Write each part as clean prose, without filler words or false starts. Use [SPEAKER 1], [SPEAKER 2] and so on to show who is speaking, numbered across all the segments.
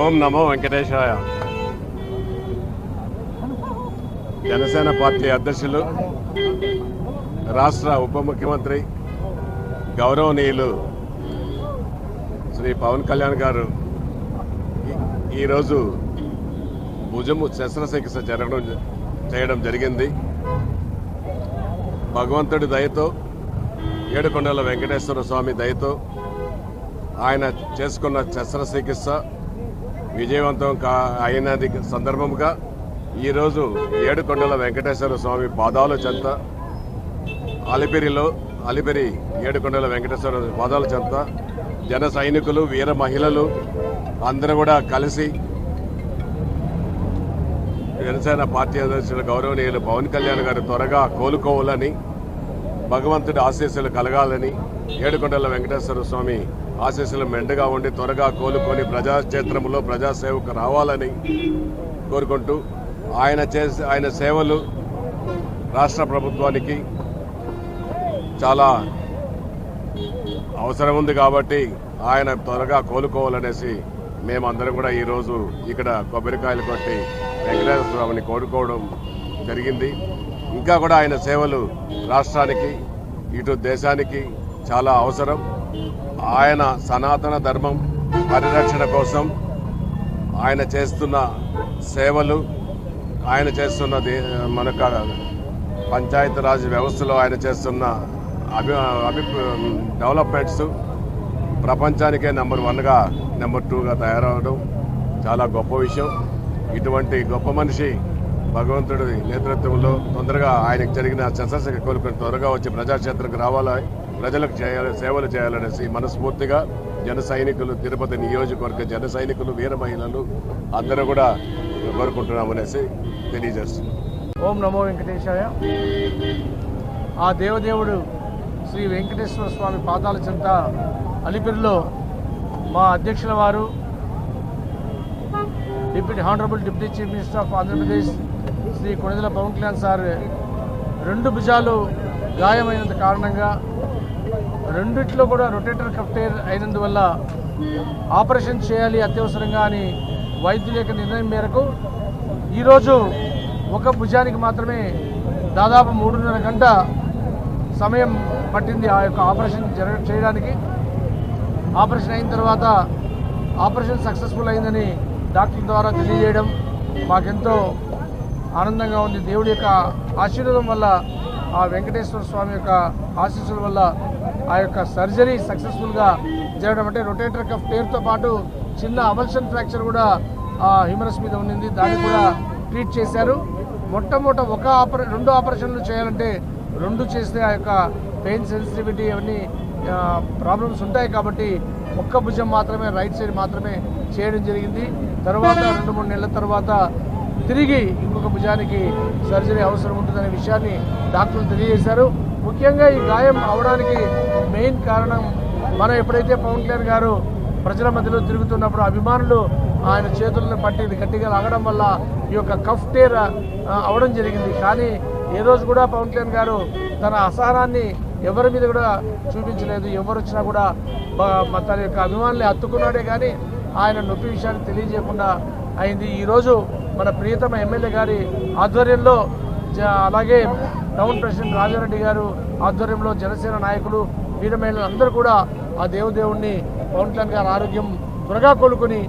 [SPEAKER 1] ఓం నమో వెంకటేశాయ. Janasena party అధ్యక్షులు, రాష్ట్ర ఉప ముఖ్యమంత్రి గౌరవనీయులు శ్రీ పవన్ కళ్యాణ్ గారు ఈరోజు భుజము శస్త్రచికిత్స చేయడం జరిగింది. భగవంతుడి దయతో, ఏడుకొండల వెంకటేశ్వర స్వామి దయతో ఆయన చేసుకున్న శస్త్రచికిత్స విజయవంతం అయినది సందర్భంగా ఈరోజు ఏడుకొండల వెంకటేశ్వర స్వామి పాదాల చెంత అలిపిరి ఏడుకొండల వెంకటేశ్వర పాదాల చెంత జన సైనికులు, వీర మహిళలు అందరూ కూడా కలిసి జనసేన పార్టీ అధ్యక్షులు గౌరవనీయులు పవన్ కళ్యాణ్ గారు త్వరగా కోలుకోవాలని, భగవంతుడి ఆశీస్సులు కలగాలని, ఏడుకొండల వెంకటేశ్వర స్వామి ఆశీస్సులు మెండుగా ఉండి త్వరగా కోలుకొని ప్రజాక్షేత్రంలో ప్రజాసేవకు రావాలని కోరుకుంటూ ఆయన సేవలు రాష్ట్ర ప్రభుత్వానికి చాలా అవసరం ఉంది కాబట్టి ఆయన త్వరగా కోలుకోవాలనేసి మేమందరం కూడా ఈరోజు ఇక్కడ కొబ్బరికాయలు కొట్టి వెంకటేశ్వర స్వామిని కోరుకోవడం జరిగింది. ఇంకా కూడా ఆయన సేవలు రాష్ట్రానికి, ఇటు దేశానికి చాలా అవసరం. ఆయన సనాతన ధర్మం పరిరక్షణ కోసం ఆయన చేస్తున్న సేవలు, ఆయన చేస్తున్న మనకు పంచాయతీరాజ్ వ్యవస్థలో ఆయన చేస్తున్న డెవలప్మెంట్స్ ప్రపంచానికే నెంబర్ 1గా, నెంబర్ 2గా తయారవడం చాలా గొప్ప విషయం. ఇటువంటి గొప్ప మనిషి భగవంతుడి నేతృత్వంలో తొందరగా ఆయనకు జరిగిన శస్త్రచికిత్స కోలుకొని త్వరగా వచ్చి ప్రజాక్షేత్రకు రావాలా, ప్రజలకు సేవలు చేయాలనేసి మనస్ఫూర్తిగా జన సైనికులు, తిరుపతి నియోజకవర్గ జన సైనికులు, వీర మహిళలు అందరూ కూడా కోరుకుంటున్నామనేసి తెలియజేస్తున్నాం.
[SPEAKER 2] ఓం నమో వెంకటేశాయ. ఆ దేవదేవుడు శ్రీ వెంకటేశ్వర స్వామి పాదాల చెంత అలిపిరిలో మా అధ్యక్షుల వారు honourable deputy chief minister of Andhra Pradesh Shri Konidela Pawan Kalyan sir 2 భుజాలు గాయమైనంత కారణంగా రెండిట్లో కూడా రొటేటర్ కఫ్ టైర్ అయినందువల్ల ఆపరేషన్ చేయాలి అత్యవసరంగా అని వైద్యుల యొక్క నిర్ణయం మేరకు ఈరోజు ఒక భుజానికి మాత్రమే దాదాపు 3.5 గంట సమయం పట్టింది ఆ యొక్క ఆపరేషన్ చేయడానికి. ఆపరేషన్ అయిన తర్వాత ఆపరేషన్ సక్సెస్ఫుల్ అయిందని డాక్టర్ ద్వారా తెలియజేయడం మాకెంతో ఆనందంగా ఉంది. దేవుడి యొక్క ఆశీర్వాదం వల్ల, ఆ వెంకటేశ్వర స్వామి యొక్క ఆశీస్సుల వల్ల ఆ యొక్క సర్జరీ సక్సెస్ఫుల్గా జరగడం. అంటే రొటేటర్ కఫ్ టైర్తో పాటు చిన్న అవల్షన్ ఫ్రాక్చర్ కూడా ఆ హ్యూమరస్ మీద ఉండింది, దాన్ని కూడా ట్రీట్ చేశారు. మొట్టమొదట 2 ఆపరేషన్లు చేయాలంటే 2 చేస్తే ఆ యొక్క పెయిన్ సెన్సిటివిటీ అవన్నీ ప్రాబ్లమ్స్ ఉంటాయి కాబట్టి ఒక్క భుజం మాత్రమే, రైట్ సైడ్ మాత్రమే చేయడం జరిగింది. తర్వాత 2-3 నెలల తర్వాత తిరిగి ఇంకొక భుజానికి సర్జరీ అవసరం ఉంటుందనే విషయాన్ని డాక్టర్లు తెలియజేశారు. ముఖ్యంగా ఈ గాయం అవడానికి మెయిన్ కారణం మనం ఎప్పుడైతే పవన్ కళ్యాణ్ గారు ప్రజల మధ్యలో తిరుగుతున్నప్పుడు అభిమానులు ఆయన చేతులను పట్టి గట్టిగా లాగడం వల్ల ఈ యొక్క కఫ్ టైర్ అవడం జరిగింది. కానీ ఏ రోజు కూడా పవన్ కళ్యాణ్ గారు తన అసహనాన్ని ఎవరి మీద కూడా చూపించలేదు. ఎవరు వచ్చినా కూడా తన యొక్క అభిమానుల్ని హత్తుకున్నాడే కానీ ఆయన నొప్పి విషయాన్ని తెలియజేయకుండా అయింది. ఈరోజు మన ప్రియతమ ఎమ్మెల్యే గారి ఆధ్వర్యంలో, అలాగే టౌన్ ప్రెసిడెంట్ రాజారెడ్డి గారు ఆధ్వర్యంలో జనసేన నాయకులు, వీర మహిళలు అందరూ కూడా ఆ దేవుడిని పవన్ కళ్యాణ్ గారి ఆరోగ్యం త్వరగా కోలుకొని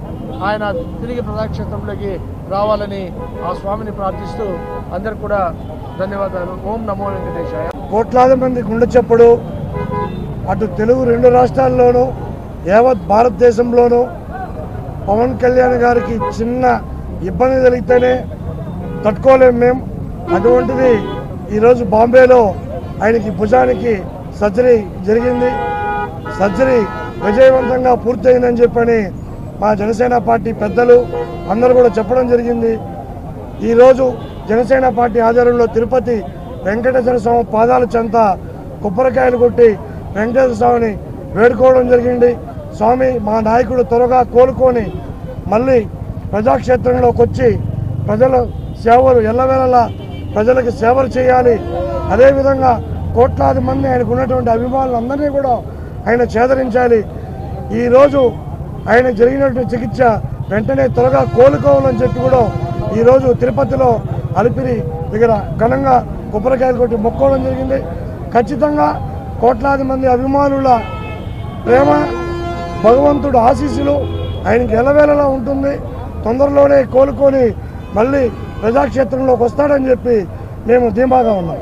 [SPEAKER 2] ఆయన తిరిగి ప్రజాక్షేత్రంలోకి రావాలని ఆ స్వామిని ప్రార్థిస్తూ అందరు కూడా ధన్యవాదాలు. ఓం నమో వెంకటేశాయ.
[SPEAKER 3] కోట్లాది మంది గుండె చప్పుడు అటు తెలుగు 2 రాష్ట్రాల్లోనూ, యావత్ భారతదేశంలోనూ పవన్ కళ్యాణ్ గారికి చిన్న ఇబ్బంది కలిగితేనే తట్టుకోలేము మేము. అటువంటిది ఈరోజు బాంబేలో ఆయనకి భుజానికి సర్జరీ జరిగింది. సర్జరీ విజయవంతంగా పూర్తయిందని చెప్పని మా జనసేన పార్టీ పెద్దలు అందరూ కూడా చెప్పడం జరిగింది. ఈరోజు జనసేన పార్టీ ఆధ్వర్యంలో తిరుపతి వెంకటేశ్వర స్వామి పాదాల చెంత కొబ్బరికాయలు కొట్టి వెంకటేశ్వర స్వామిని వేడుకోవడం జరిగింది. స్వామి, మా నాయకుడు త్వరగా కోలుకొని మళ్ళీ ప్రజాక్షేత్రంలోకి వచ్చి ప్రజల సేవలు ఎల్లవేళలా ప్రజలకు సేవలు చేయాలి. అదేవిధంగా కోట్లాది మంది ఆయనకు ఉన్నటువంటి అభిమానులందరినీ కూడా ఆయన చేదరించాలి. ఈరోజు ఆయన జరిగినటువంటి చికిత్స వెంటనే త్వరగా కోలుకోవాలని చెప్పి కూడా ఈరోజు తిరుపతిలో అలిపిరి దగ్గర ఘనంగా కొబ్బరికాయలు కొట్టి మొక్కోవడం జరిగింది. ఖచ్చితంగా కోట్లాది మంది అభిమానుల ప్రేమ, భగవంతుడు ఆశీస్సులు ఆయనకి ఎలవేళలా ఉంటుంది. తొందరలోనే కోలుకొని మళ్ళీ ప్రజాక్షేత్రంలోకి వస్తాడని చెప్పి మేము ధీమాగా ఉన్నాం.